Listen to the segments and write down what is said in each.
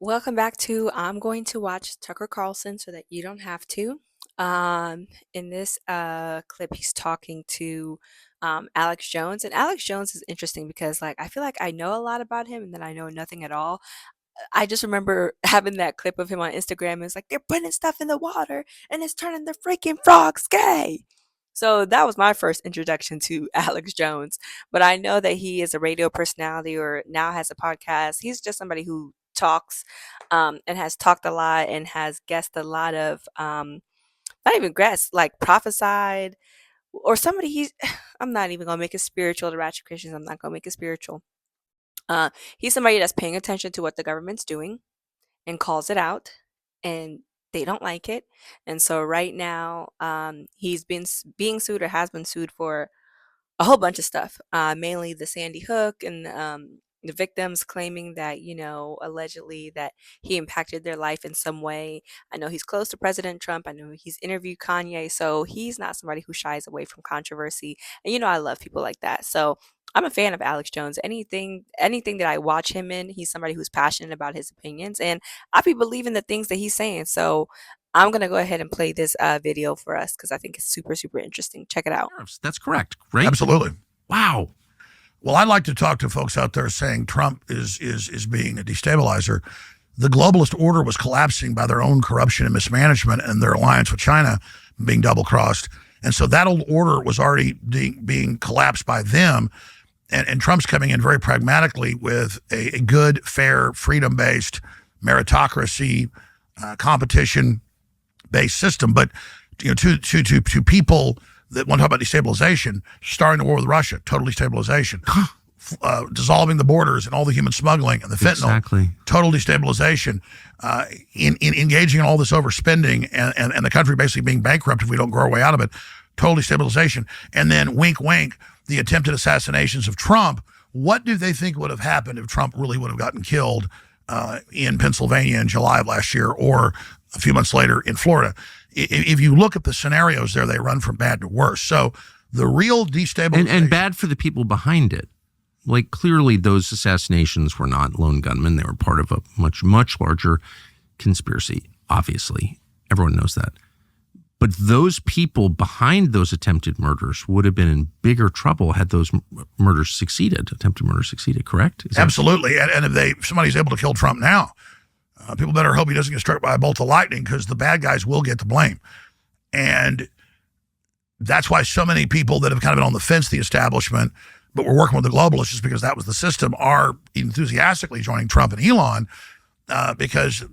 Welcome back to I'm going to watch Tucker Carlson so that you don't have to. In this clip, he's talking to Alex Jones, and Alex Jones is interesting because, like, I feel like I know a lot about him, and then I know nothing at all. I just remember having that clip of him on Instagram. And it's like they're putting stuff in the water, and it's turning the freaking frogs gay. So that was my first introduction to Alex Jones. But I know that he is a radio personality or now has a podcast. He's just somebody who talks and has talked a lot and has guessed a lot of, not even guessed, like prophesied or somebody he's, I'm not even going to make it spiritual. The Ratchet Christians, I'm not going to make it spiritual. He's somebody that's paying attention to what the government's doing and calls it out, and they don't like it. And so right now, he's been being sued or has been sued for a whole bunch of stuff, mainly the Sandy Hook and the victims claiming that, allegedly that he impacted their life in some way. I know he's close to President Trump. I know he's interviewed Kanye. So he's not somebody who shies away from controversy. And, I love people like that. So I'm a fan of Alex Jones. Anything that I watch him in, he's somebody who's passionate about his opinions. And I be believing the things that he's saying. So I'm going to go ahead and play this video for us because I think it's super, super interesting. Check it out. That's correct. Great. Absolutely. Wow. Well, I'd like to talk to folks out there saying Trump is being a destabilizer. The globalist order was collapsing by their own corruption and mismanagement and their alliance with China being double-crossed. And so that old order was already being collapsed by them. And Trump's coming in very pragmatically with a good, fair, freedom-based, meritocracy, competition-based system. But to people that want to talk about destabilization, starting the war with Russia, total destabilization, dissolving the borders and all the human smuggling and the fentanyl, Exactly. total destabilization, in engaging in all this overspending and the country basically being bankrupt if we don't grow our way out of it, total destabilization. And then wink, wink, the attempted assassinations of Trump. What do they think would have happened if Trump really would have gotten killed in Pennsylvania in July of last year or a few months later in Florida? If you look at the scenarios there, they run from bad to worse. So the real destabilization... And bad for the people behind it. Like, clearly those assassinations were not lone gunmen. They were part of a much, much larger conspiracy, obviously. Everyone knows that. But those people behind those attempted murders would have been in bigger trouble had those murders succeeded, attempted murders succeeded, correct? Absolutely. And if somebody's able to kill Trump now, people better hope he doesn't get struck by a bolt of lightning because the bad guys will get the blame. And that's why so many people that have kind of been on the fence, the establishment, but we're working with the globalists just because that was the system, are enthusiastically joining Trump and Elon because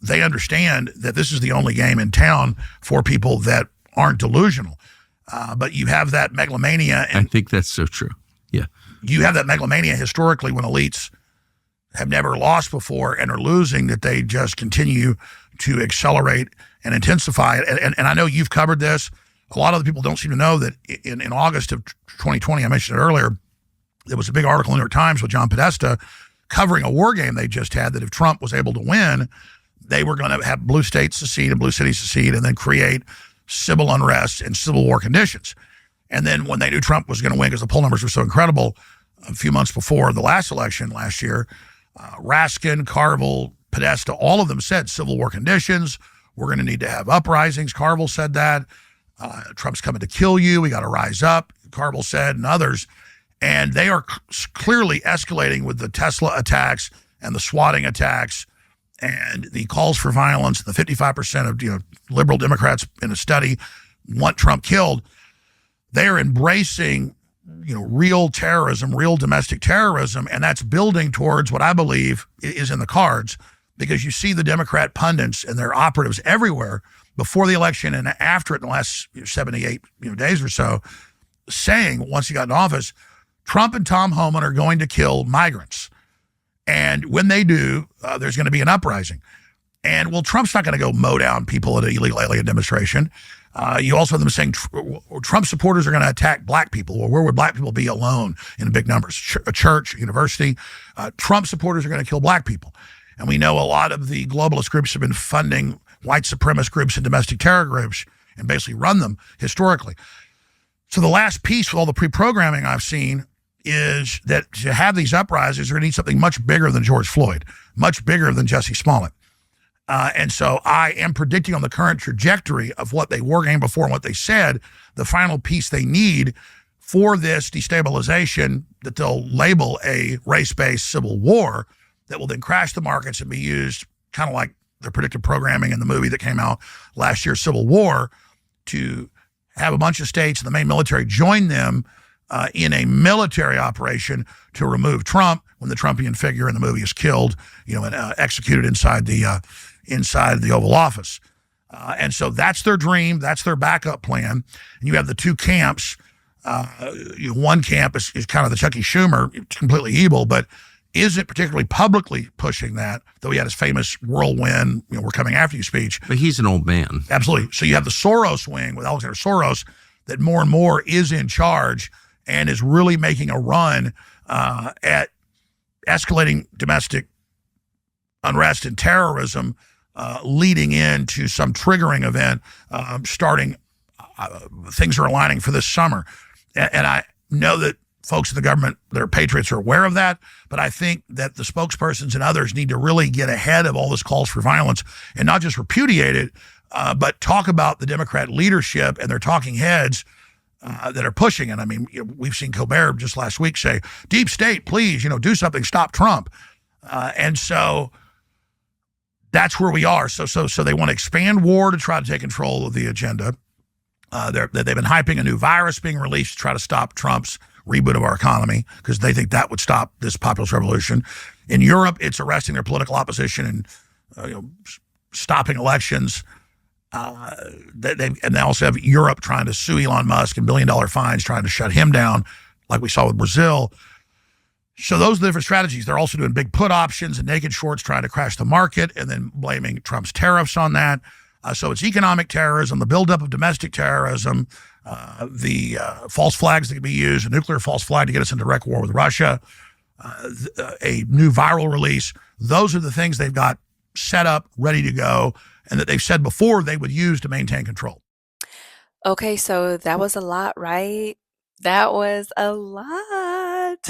they understand that this is the only game in town for people that aren't delusional. But you have that megalomania. And I think that's so true. Yeah. You have that megalomania historically when elites have never lost before and are losing, that they just continue to accelerate and intensify it. And I know you've covered this. A lot of the people don't seem to know that in August of 2020, I mentioned it earlier, there was a big article in the New York Times with John Podesta covering a war game they just had, that if Trump was able to win, they were going to have blue states secede and blue cities secede and then create civil unrest and civil war conditions. And then when they knew Trump was going to win because the poll numbers were so incredible a few months before the last election last year, Raskin, Carville, Podesta, all of them said civil war conditions. We're going to need to have uprisings. Carville said that. Trump's coming to kill you. We got to rise up, Carville said, and others. And they are clearly escalating with the Tesla attacks and the swatting attacks and the calls for violence. The 55% of liberal Democrats in a study want Trump killed. They are embracing real terrorism, real domestic terrorism, and that's building towards what I believe is in the cards, because you see the Democrat pundits and their operatives everywhere before the election and after it in the last 78 days or so, saying once he got in office, Trump and Tom Homan are going to kill migrants. And when they do, there's going to be an uprising. And, well, Trump's not going to go mow down people at an illegal alien demonstration. You also have them saying Trump supporters are going to attack black people. Well, where would black people be alone in big numbers? A church, a university. Trump supporters are going to kill black people. And we know a lot of the globalist groups have been funding white supremacist groups and domestic terror groups and basically run them historically. So the last piece with all the pre-programming I've seen is that to have these uprisings, they're going to need something much bigger than George Floyd, much bigger than Jesse Smollett. And so I am predicting on the current trajectory of what they were saying before and what they said, the final piece they need for this destabilization that they'll label a race-based civil war that will then crash the markets and be used kind of like the predictive programming in the movie that came out last year, Civil War, to have a bunch of states and the main military join them in a military operation to remove Trump when the Trumpian figure in the movie is killed, and executed inside the Oval Office. And so that's their dream. That's their backup plan. And you have the two camps. One camp is kind of the Chucky Schumer, completely evil, but isn't particularly publicly pushing that, though he had his famous whirlwind, we're coming after you speech. But he's an old man. Absolutely. So you have the Soros wing with Alexander Soros that more and more is in charge and is really making a run at escalating domestic unrest and terrorism, leading into some triggering event, starting, things are aligning for this summer. And I know that folks in the government that are patriots are aware of that, but I think that the spokespersons and others need to really get ahead of all this calls for violence and not just repudiate it, but talk about the Democrat leadership and their talking heads that are pushing it. I mean, we've seen Colbert just last week say, deep state, please, do something, stop Trump. And so that's where we are. So they want to expand war to try to take control of the agenda. They've been hyping a new virus being released to try to stop Trump's reboot of our economy because they think that would stop this populist revolution. In Europe, it's arresting their political opposition and stopping elections. They also have Europe trying to sue Elon Musk and billion-dollar fines trying to shut him down, like we saw with Brazil. So those are the different strategies. They're also doing big put options and naked shorts trying to crash the market and then blaming Trump's tariffs on that. So it's economic terrorism, the buildup of domestic terrorism, the false flags that can be used, a nuclear false flag to get us into direct war with Russia, a new viral release. Those are the things they've got set up, ready to go, and that they've said before they would use to maintain control. Okay, so that was a lot, right? That was a lot.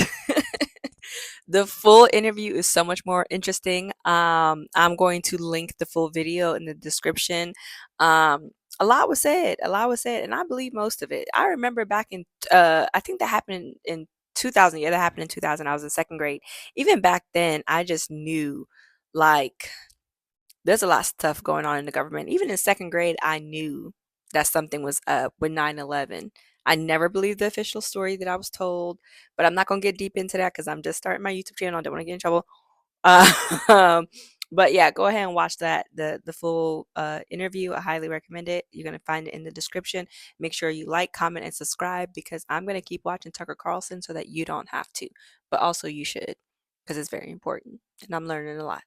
The full interview is so much more interesting. I'm going to link the full video in the description. A lot was said, and I believe most of it. I remember back in, I think that happened in 2000. Yeah, that happened in 2000. I was in second grade. Even back then, I just knew, like, there's a lot of stuff going on in the government. Even in second grade, I knew that something was up with 9/11. I never believed the official story that I was told, but I'm not going to get deep into that because I'm just starting my YouTube channel. I don't want to get in trouble. Um, but yeah, go ahead and watch the full interview. I highly recommend it. You're going to find it in the description. Make sure you like, comment, and subscribe because I'm going to keep watching Tucker Carlson so that you don't have to. But also you should because it's very important and I'm learning a lot.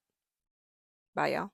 Bye, y'all.